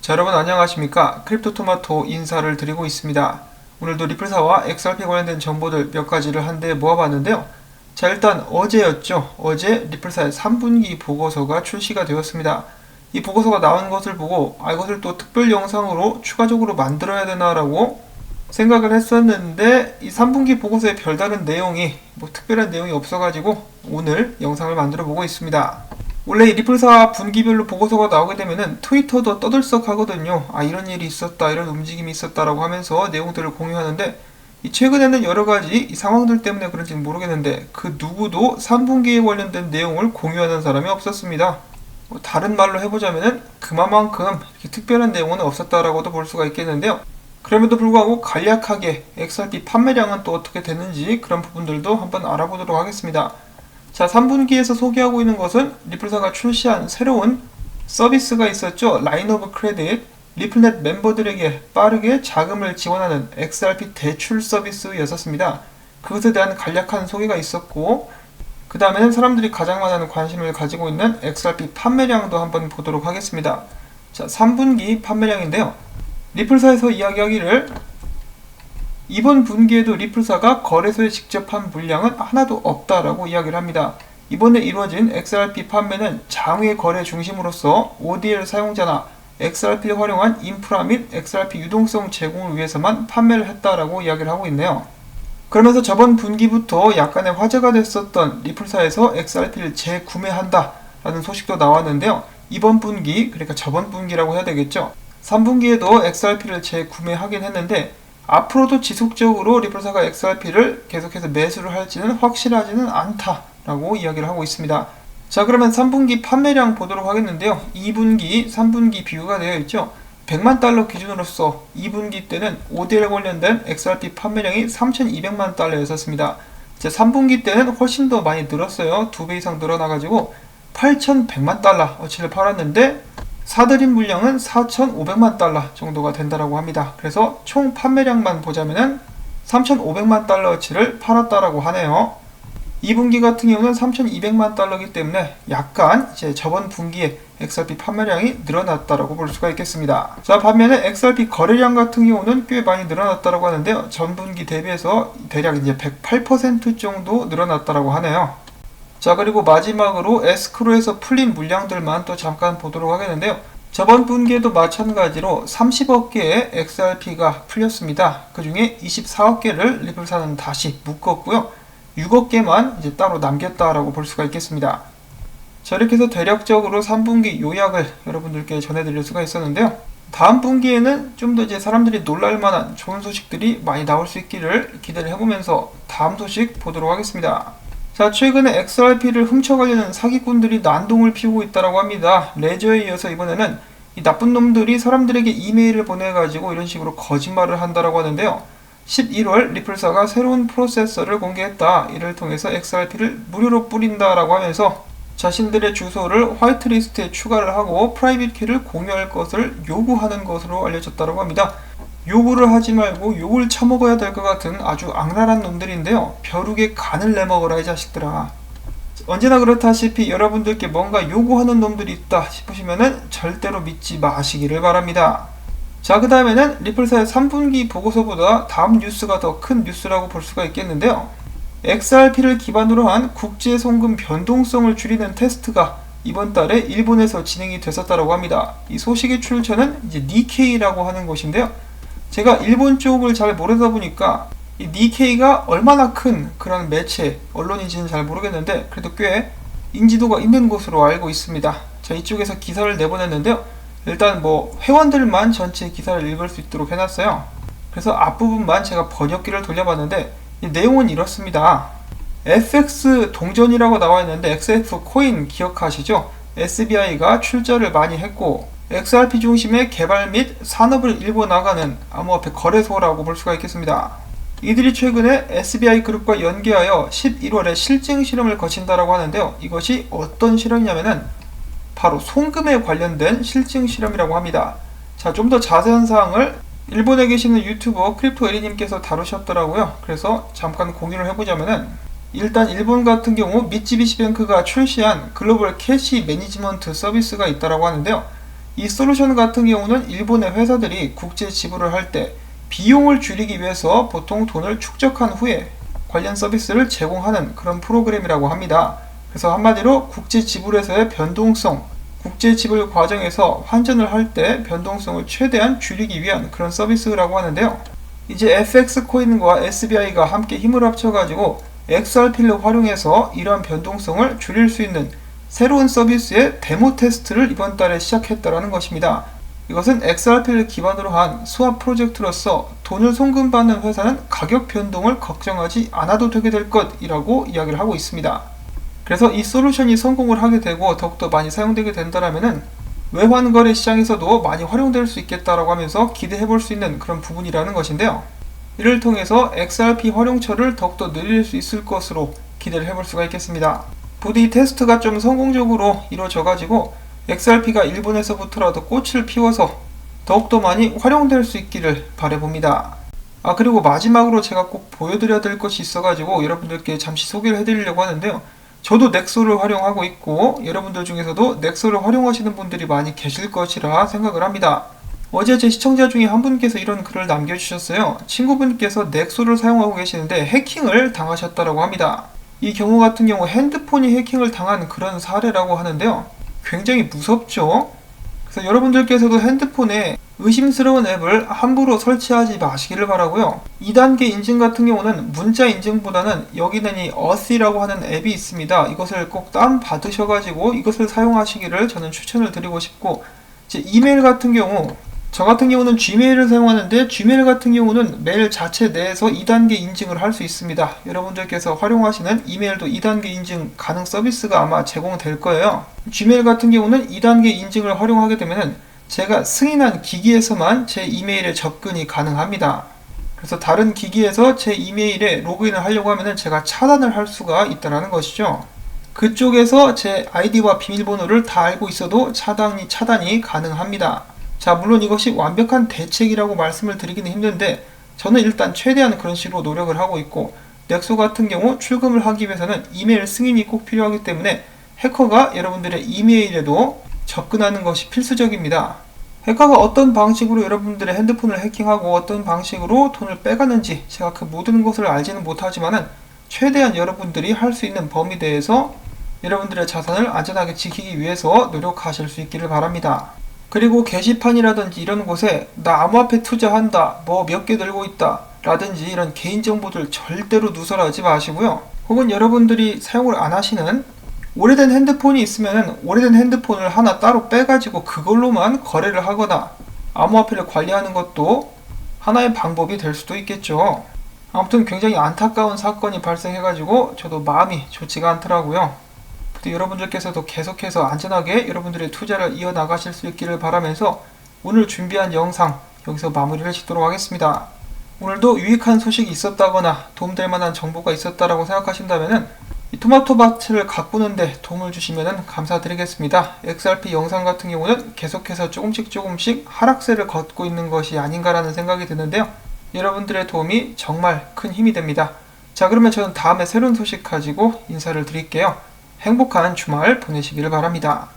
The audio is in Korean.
자, 여러분 안녕하십니까? 크립토토마토 인사를 드리고 있습니다. 오늘도 리플사와 XRP 관련된 정보들 몇 가지를 한데 모아봤는데요. 자, 일단 어제였죠. 어제 리플사의 3분기 보고서가 출시가 되었습니다. 이 보고서가 나온 것을 보고 이것을 또 특별 영상으로 추가적으로 만들어야 되나라고 생각을 했었는데 이 3분기 보고서에 별다른 내용이 특별한 내용이 없어가지고 오늘 영상을 만들어 보고 있습니다. 원래 이 리플사 분기별로 보고서가 나오게 되면은 트위터도 떠들썩하거든요. 이런 일이 있었다, 이런 움직임이 있었다라고 하면서 내용들을 공유하는데 최근에는 여러 가지 이 상황들 때문에 그런지는 모르겠는데 그 누구도 3분기에 관련된 내용을 공유하는 사람이 없었습니다. 다른 말로 해보자면은 그만큼 이렇게 특별한 내용은 없었다라고도 볼 수가 있겠는데요. 그럼에도 불구하고 간략하게 XRP 판매량은 또 어떻게 됐는지 그런 부분들도 한번 알아보도록 하겠습니다. 자, 3분기에서 소개하고 있는 것은 리플사가 출시한 새로운 서비스가 있었죠. 라인 오브 크레딧, 리플넷 멤버들에게 빠르게 자금을 지원하는 XRP 대출 서비스였었습니다. 그것에 대한 간략한 소개가 있었고 그 다음에는 사람들이 가장 많은 관심을 가지고 있는 XRP 판매량도 한번 보도록 하겠습니다. 자, 3분기 판매량인데요. 리플사에서 이야기하기를 이번 분기에도 리플사가 거래소에 직접 한 물량은 하나도 없다라고 이야기를 합니다. 이번에 이루어진 XRP 판매는 장외 거래 중심으로서 ODL 사용자나 XRP를 활용한 인프라 및 XRP 유동성 제공을 위해서만 판매를 했다라고 이야기를 하고 있네요. 그러면서 저번 분기부터 약간의 화제가 됐었던 리플사에서 XRP를 재구매한다 라는 소식도 나왔는데요. 이번 분기, 그러니까 저번 분기라고 해야 되겠죠. 3분기에도 XRP를 재구매하긴 했는데 앞으로도 지속적으로 리플사가 XRP를 계속해서 매수를 할지는 확실하지는 않다라고 이야기를 하고 있습니다. 자, 그러면 3분기 판매량 보도록 하겠는데요. 2분기, 3분기 비교가 되어 있죠. 100만 달러 기준으로서 2분기 때는 ODL 관련된 XRP 판매량이 3,200만 달러였었습니다. 자, 3분기 때는 훨씬 더 많이 늘었어요. 2배 이상 늘어나가지고 8,100만 달러어치를 팔았는데 사들인 물량은 4,500만 달러 정도가 된다라고 합니다. 그래서 총 판매량만 보자면은 3,500만 달러어치를 팔았다라고 하네요. 2분기 같은 경우는 3,200만 달러이기 때문에 약간 이제 저번 분기에 XRP 판매량이 늘어났다라고 볼 수가 있겠습니다. 자, 반면에 XRP 거래량 같은 경우는 꽤 많이 늘어났다라고 하는데요. 전 분기 대비해서 대략 이제 108% 정도 늘어났다라고 하네요. 자, 그리고 마지막으로 에스크로에서 풀린 물량들만 또 잠깐 보도록 하겠는데요. 저번 분기에도 마찬가지로 30억 개의 XRP가 풀렸습니다. 그 중에 24억 개를 리플사는 다시 묶었고요. 6억 개만 이제 따로 남겼다라고 볼 수가 있겠습니다. 자, 이렇게 해서 대략적으로 3분기 요약을 여러분들께 전해드릴 수가 있었는데요. 다음 분기에는 좀 더 이제 사람들이 놀랄만한 좋은 소식들이 많이 나올 수 있기를 기대를 해보면서 다음 소식 보도록 하겠습니다. 자, 최근에 XRP를 훔쳐가려는 사기꾼들이 난동을 피우고 있다고 합니다. 레저에 이어서 이번에는 이 나쁜 놈들이 사람들에게 이메일을 보내가지고 이런 식으로 거짓말을 한다고 하는데요. 11월 리플사가 새로운 프로세서를 공개했다. 이를 통해서 XRP를 무료로 뿌린다라고 하면서 자신들의 주소를 화이트리스트에 추가를 하고 프라이빗 키를 공유할 것을 요구하는 것으로 알려졌다고 합니다. 요구를 하지 말고 욕을 처먹어야 될 것 같은 아주 악랄한 놈들인데요. 벼룩에 간을 내먹어라 이 자식들아. 언제나 그렇다시피 여러분들께 뭔가 요구하는 놈들이 있다 싶으시면은 절대로 믿지 마시기를 바랍니다. 자, 그 다음에는 리플사의 3분기 보고서보다 다음 뉴스가 더 큰 뉴스라고 볼 수가 있겠는데요. XRP를 기반으로 한 국제 송금 변동성을 줄이는 테스트가 이번 달에 일본에서 진행이 됐었다고 합니다. 이 소식의 출처는 이제 니케이라고 하는 곳인데요. 제가 일본 쪽을 잘 모르다 보니까 이 니케이가 얼마나 큰 그런 매체, 언론인지는 잘 모르겠는데 그래도 꽤 인지도가 있는 곳으로 알고 있습니다. 자, 이쪽에서 기사를 내보냈는데요. 일단 회원들만 전체 기사를 읽을 수 있도록 해놨어요. 그래서 앞부분만 제가 번역기를 돌려봤는데 이 내용은 이렇습니다. FX 동전이라고 나와 있는데 XF 코인 기억하시죠? SBI가 출자를 많이 했고 XRP 중심의 개발 및 산업을 일궈 나가는 암호화폐 거래소라고 볼 수가 있겠습니다. 이들이 최근에 SBI 그룹과 연계하여 11월에 실증 실험을 거친다라고 하는데요. 이것이 어떤 실험이냐면은 바로 송금에 관련된 실증 실험이라고 합니다. 자, 좀 더 자세한 사항을 일본에 계시는 유튜버 크립토에리님께서 다루셨더라고요. 그래서 잠깐 공유를 해보자면은 일단 일본 같은 경우 미쯔비시뱅크가 출시한 글로벌 캐시 매니지먼트 서비스가 있다라고 하는데요. 이 솔루션 같은 경우는 일본의 회사들이 국제 지불을 할 때 비용을 줄이기 위해서 보통 돈을 축적한 후에 관련 서비스를 제공하는 그런 프로그램이라고 합니다. 그래서 한마디로 국제 지불에서의 변동성, 국제 지불 과정에서 환전을 할 때 변동성을 최대한 줄이기 위한 그런 서비스라고 하는데요. 이제 FX 코인과 SBI가 함께 힘을 합쳐가지고 XRP를 활용해서 이러한 변동성을 줄일 수 있는 새로운 서비스의 데모 테스트를 이번 달에 시작했다라는 것입니다. 이것은 XRP를 기반으로 한 수합 프로젝트로서 돈을 송금받는 회사는 가격 변동을 걱정하지 않아도 되게 될 것이라고 이야기를 하고 있습니다. 그래서 이 솔루션이 성공을 하게 되고 더욱더 많이 사용되게 된다면은 외환 거래 시장에서도 많이 활용될 수 있겠다라고 하면서 기대해 볼 수 있는 그런 부분이라는 것인데요. 이를 통해서 XRP 활용처를 더욱더 늘릴 수 있을 것으로 기대를 해볼 수가 있겠습니다. 부디 이 테스트가 좀 성공적으로 이루어져가지고 XRP가 일본에서부터라도 꽃을 피워서 더욱더 많이 활용될 수 있기를 바라봅니다. 그리고 마지막으로 제가 꼭 보여드려야 될 것이 있어가지고 여러분들께 잠시 소개를 해드리려고 하는데요. 저도 넥소를 활용하고 있고 여러분들 중에서도 넥소를 활용하시는 분들이 많이 계실 것이라 생각을 합니다. 어제 제 시청자 중에 한 분께서 이런 글을 남겨주셨어요. 친구분께서 넥소를 사용하고 계시는데 해킹을 당하셨다고 합니다. 이 경우 같은 경우 핸드폰이 해킹을 당한 그런 사례라고 하는데요. 굉장히 무섭죠? 그래서 여러분들께서도 핸드폰에 의심스러운 앱을 함부로 설치하지 마시기를 바라고요. 2단계 인증 같은 경우는 문자 인증보다는 여기는 이 어시라고 하는 앱이 있습니다. 이것을 꼭 다운받으셔가지고 이것을 사용하시기를 저는 추천을 드리고 싶고, 제 이메일 같은 경우 저 같은 경우는 Gmail을 사용하는데 Gmail 같은 경우는 메일 자체 내에서 2단계 인증을 할 수 있습니다. 여러분들께서 활용하시는 이메일도 2단계 인증 가능 서비스가 아마 제공될 거예요. Gmail 같은 경우는 2단계 인증을 활용하게 되면 제가 승인한 기기에서만 제 이메일에 접근이 가능합니다. 그래서 다른 기기에서 제 이메일에 로그인을 하려고 하면 제가 차단을 할 수가 있다는 것이죠. 그쪽에서 제 아이디와 비밀번호를 다 알고 있어도 차단이 가능합니다. 자, 물론 이것이 완벽한 대책이라고 말씀을 드리기는 힘든데 저는 일단 최대한 그런 식으로 노력을 하고 있고, 넥소 같은 경우 출금을 하기 위해서는 이메일 승인이 꼭 필요하기 때문에 해커가 여러분들의 이메일에도 접근하는 것이 필수적입니다. 해커가 어떤 방식으로 여러분들의 핸드폰을 해킹하고 어떤 방식으로 돈을 빼가는지 제가 그 모든 것을 알지는 못하지만은 최대한 여러분들이 할 수 있는 범위 내에서 여러분들의 자산을 안전하게 지키기 위해서 노력하실 수 있기를 바랍니다. 그리고 게시판이라든지 이런 곳에 나 암호화폐 투자한다, 뭐 몇 개 들고 있다 라든지 이런 개인정보들 절대로 누설하지 마시고요. 혹은 여러분들이 사용을 안 하시는 오래된 핸드폰이 있으면 오래된 핸드폰을 하나 따로 빼가지고 그걸로만 거래를 하거나 암호화폐를 관리하는 것도 하나의 방법이 될 수도 있겠죠. 아무튼 굉장히 안타까운 사건이 발생해가지고 저도 마음이 좋지가 않더라고요. 여러분들께서도 계속해서 안전하게 여러분들의 투자를 이어나가실 수 있기를 바라면서 오늘 준비한 영상 여기서 마무리를 짓도록 하겠습니다. 오늘도 유익한 소식이 있었다거나 도움될 만한 정보가 있었다라고 생각하신다면 이 토마토밭을 가꾸는데 도움을 주시면 감사드리겠습니다. XRP 영상 같은 경우는 계속해서 조금씩 하락세를 걷고 있는 것이 아닌가라는 생각이 드는데요. 여러분들의 도움이 정말 큰 힘이 됩니다. 자, 그러면 저는 다음에 새로운 소식 가지고 인사를 드릴게요. 행복한 주말 보내시기를 바랍니다.